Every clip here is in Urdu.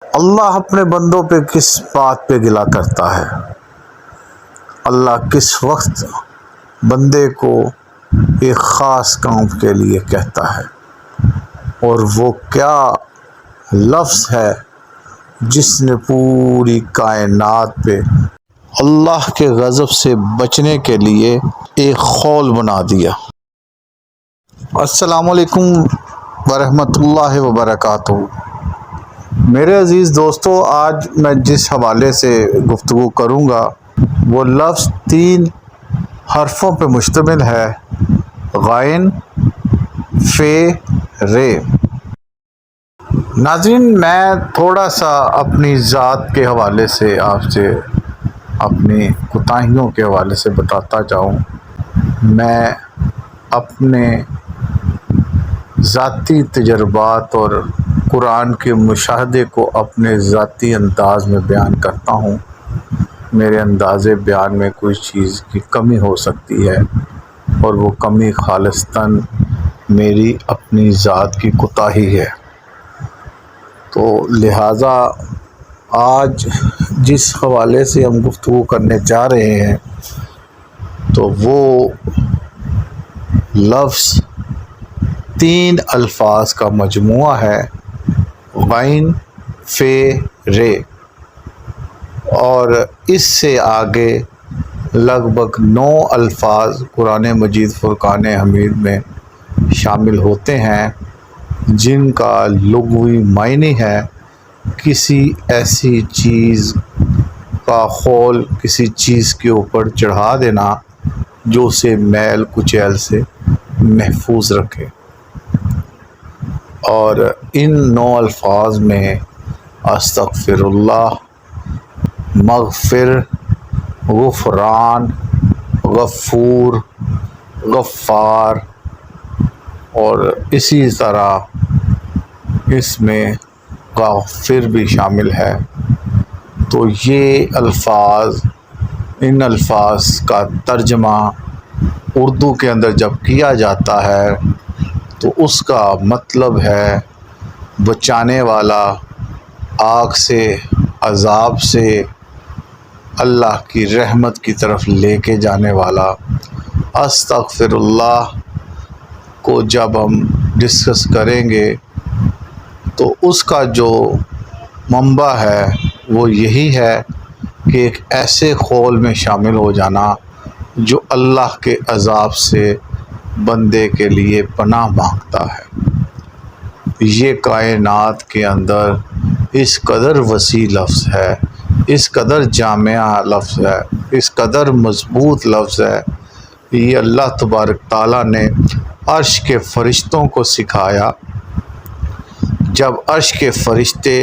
اللہ اپنے بندوں پہ کس بات پہ گلا کرتا ہے؟ اللہ کس وقت بندے کو ایک خاص کام کے لیے کہتا ہے، اور وہ کیا لفظ ہے جس نے پوری کائنات پہ اللہ کے غضب سے بچنے کے لیے ایک خول بنا دیا۔ السلام علیکم ورحمۃ اللہ وبرکاتہ۔ میرے عزیز دوستو، آج میں جس حوالے سے گفتگو کروں گا وہ لفظ 3 حرفوں پہ مشتمل ہے: غین، فے، رے۔ ناظرین، میں تھوڑا سا اپنی ذات کے حوالے سے آپ سے اپنی کوتاہیوں کے حوالے سے بتاتا جاؤں۔ میں اپنے ذاتی تجربات اور قرآن کے مشاہدے کو اپنے ذاتی انداز میں بیان کرتا ہوں۔ میرے انداز بیان میں کوئی چیز کی کمی ہو سکتی ہے، اور وہ کمی خالصتاً میری اپنی ذات کی کوتاہی ہے۔ تو لہٰذا آج جس حوالے سے ہم گفتگو کرنے جا رہے ہیں تو وہ لفظ 3 الفاظ کا مجموعہ ہے: غین، فے، رے۔ اور اس سے آگے لگ بھگ 9 الفاظ قرآن مجید فرقان حمید میں شامل ہوتے ہیں، جن کا لغوی معنی ہے کسی ایسی چیز کا خول کسی چیز کے اوپر چڑھا دینا جو اسے میل کچیل سے محفوظ رکھے۔ اور ان 9 الفاظ میں استغفر اللہ، مغفر، غفران، غفور، غفار، اور اسی طرح اس میں غافر بھی شامل ہے۔ تو یہ الفاظ، ان الفاظ کا ترجمہ اردو کے اندر جب کیا جاتا ہے تو اس کا مطلب ہے بچانے والا، آگ سے، عذاب سے، اللہ کی رحمت کی طرف لے کے جانے والا۔ استغفر اللہ کو جب ہم ڈسکس کریں گے تو اس کا جو منبع ہے وہ یہی ہے کہ ایک ایسے خول میں شامل ہو جانا جو اللہ کے عذاب سے بندے کے لیے پناہ مانگتا ہے۔ یہ کائنات کے اندر اس قدر وسیع لفظ ہے، اس قدر جامع لفظ ہے، اس قدر مضبوط لفظ ہے۔ یہ اللہ تبارک تعالیٰ نے عرش کے فرشتوں کو سکھایا۔ جب عرش کے فرشتے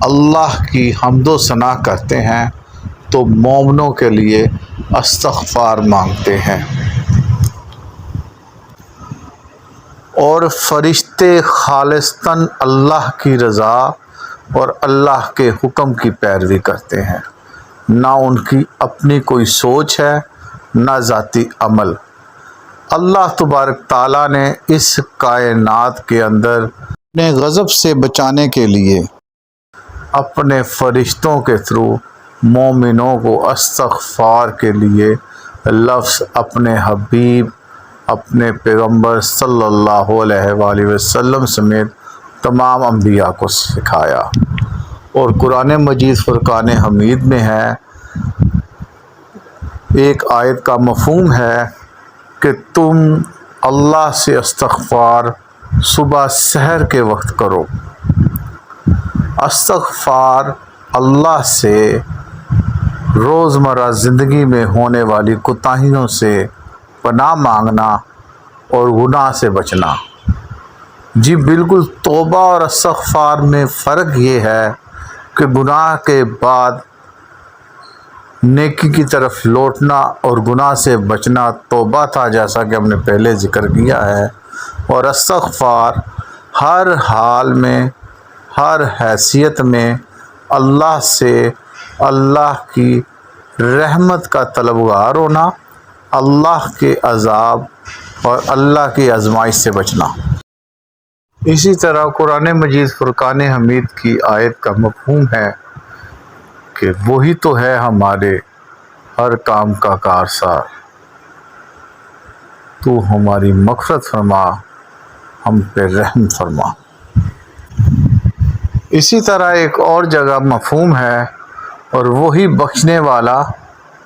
اللہ کی حمد و ثنا کرتے ہیں تو مومنوں کے لیے استغفار مانگتے ہیں، اور فرشتے خالصتاً اللہ کی رضا اور اللہ کے حکم کی پیروی کرتے ہیں۔ نہ ان کی اپنی کوئی سوچ ہے، نہ ذاتی عمل۔ اللہ تبارک تعالیٰ نے اس کائنات کے اندر اپنے غضب سے بچانے کے لیے اپنے فرشتوں کے تھرو مومنوں کو استغفار کے لیے لفظ اپنے حبیب، اپنے پیغمبر صلی اللہ علیہ وآلہ وسلم سمیت تمام انبیاء کو سکھایا۔ اور قرآن مجید فرقان حمید میں ہے، ایک آیت کا مفہوم ہے کہ تم اللہ سے استغفار صبح سحر کے وقت کرو۔ استغفار اللہ سے روزمرہ زندگی میں ہونے والی کوتاہیوں سے پناہ مانگنا اور گناہ سے بچنا۔ جی بالکل، توبہ اور استغفار میں فرق یہ ہے کہ گناہ کے بعد نیکی کی طرف لوٹنا اور گناہ سے بچنا توبہ تھا، جیسا کہ ہم نے پہلے ذکر کیا ہے، اور استغفار ہر حال میں، ہر حیثیت میں اللہ سے اللہ کی رحمت کا طلبگار ہونا، اللہ کے عذاب اور اللہ کی آزمائش سے بچنا۔ اسی طرح قرآن مجید فرقان حمید کی آیت کا مفہوم ہے کہ وہی تو ہے ہمارے ہر کام کا کارسار، تو ہماری مغفرت فرما، ہم پہ رحم فرما۔ اسی طرح ایک اور جگہ مفہوم ہے، اور وہی بخشنے والا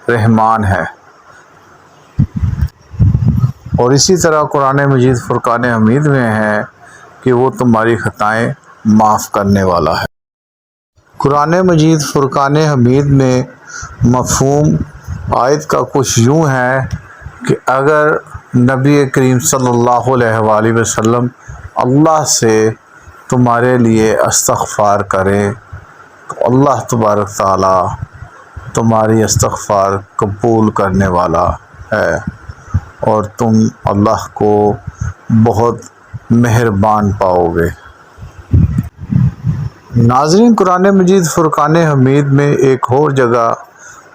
رحمان ہے۔ اور اسی طرح قرآن مجید فرقان حمید میں ہے کہ وہ تمہاری خطائیں معاف کرنے والا ہے۔ قرآن مجید فرقان حمید میں مفہوم آیت کا کچھ یوں ہے کہ اگر نبی کریم صلی اللہ علیہ وآلہ وسلم اللہ سے تمہارے لیے استغفار کریں تو اللہ تبارک تعالیٰ تمہاری استغفار قبول کرنے والا ہے، اور تم اللہ کو بہت مہربان پاؤ گے۔ ناظرین، قرآن مجید فرقان حمید میں ایک اور جگہ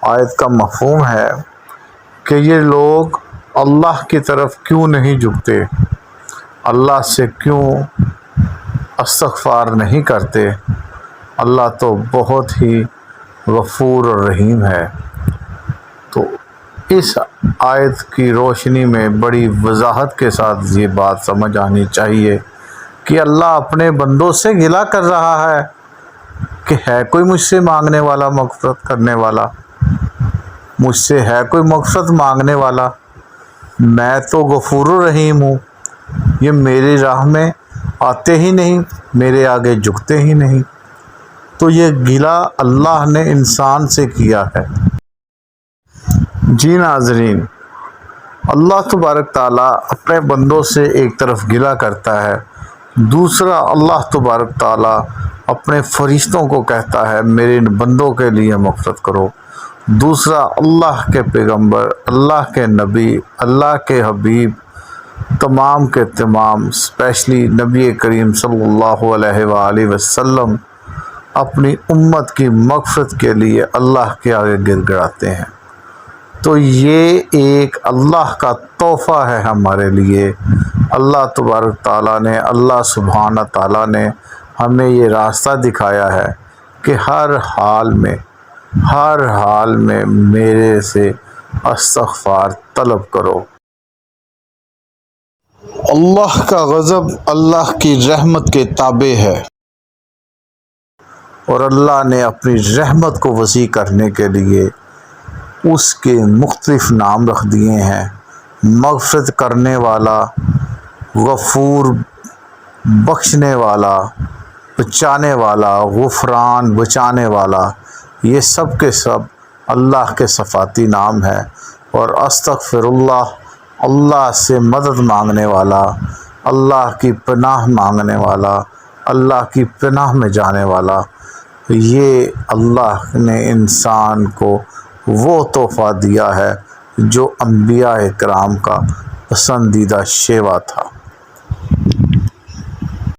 آیت کا مفہوم ہے کہ یہ لوگ اللہ کی طرف کیوں نہیں جھکتے، اللہ سے کیوں استغفار نہیں کرتے، اللہ تو بہت ہی غفور اور رحیم ہے۔ تو اس آیت کی روشنی میں بڑی وضاحت کے ساتھ یہ بات سمجھ آنی چاہیے کہ اللہ اپنے بندوں سے گلہ کر رہا ہے کہ ہے کوئی مجھ سے مانگنے والا، مغفرت کرنے والا، مجھ سے ہے کوئی مغفرت مانگنے والا، میں تو غفور الرحیم ہوں، یہ میری راہ میں آتے ہی نہیں، میرے آگے جھکتے ہی نہیں۔ تو یہ گلہ اللہ نے انسان سے کیا ہے۔ جی ناظرین، اللہ تبارک تعالیٰ اپنے بندوں سے ایک طرف گلہ کرتا ہے، دوسرا اللہ تبارک تعالیٰ اپنے فرشتوں کو کہتا ہے میرے ان بندوں کے لیے مغفرت کرو، دوسرا اللہ کے پیغمبر، اللہ کے نبی، اللہ کے حبیب تمام کے تمام اسپیشلی نبی کریم صلی اللہ علیہ وآلہ وسلم اپنی امت کی مغفرت کے لیے اللہ کے آگے گر گڑاتے ہیں۔ تو یہ ایک اللہ کا تحفہ ہے ہمارے لیے۔ اللہ تبارک تعالیٰ نے، اللہ سبحانہ تعالیٰ نے ہمیں یہ راستہ دکھایا ہے کہ ہر حال میں میرے سے استغفار طلب کرو۔ اللہ کا غضب اللہ کی رحمت کے تابع ہے، اور اللہ نے اپنی رحمت کو وسیع کرنے کے لیے اس کے مختلف نام رکھ دیے ہیں۔ مغفرت کرنے والا، غفور بخشنے والا، بچانے والا، غفران بچانے والا، یہ سب کے سب اللہ کے صفاتی نام ہے۔ اور استغفر اللہ، اللہ سے مدد مانگنے والا، اللہ کی پناہ مانگنے والا، اللہ کی پناہ میں جانے والا، یہ اللہ نے انسان کو وہ تحفہ دیا ہے جو انبیاء کرام کا پسندیدہ شیوا تھا۔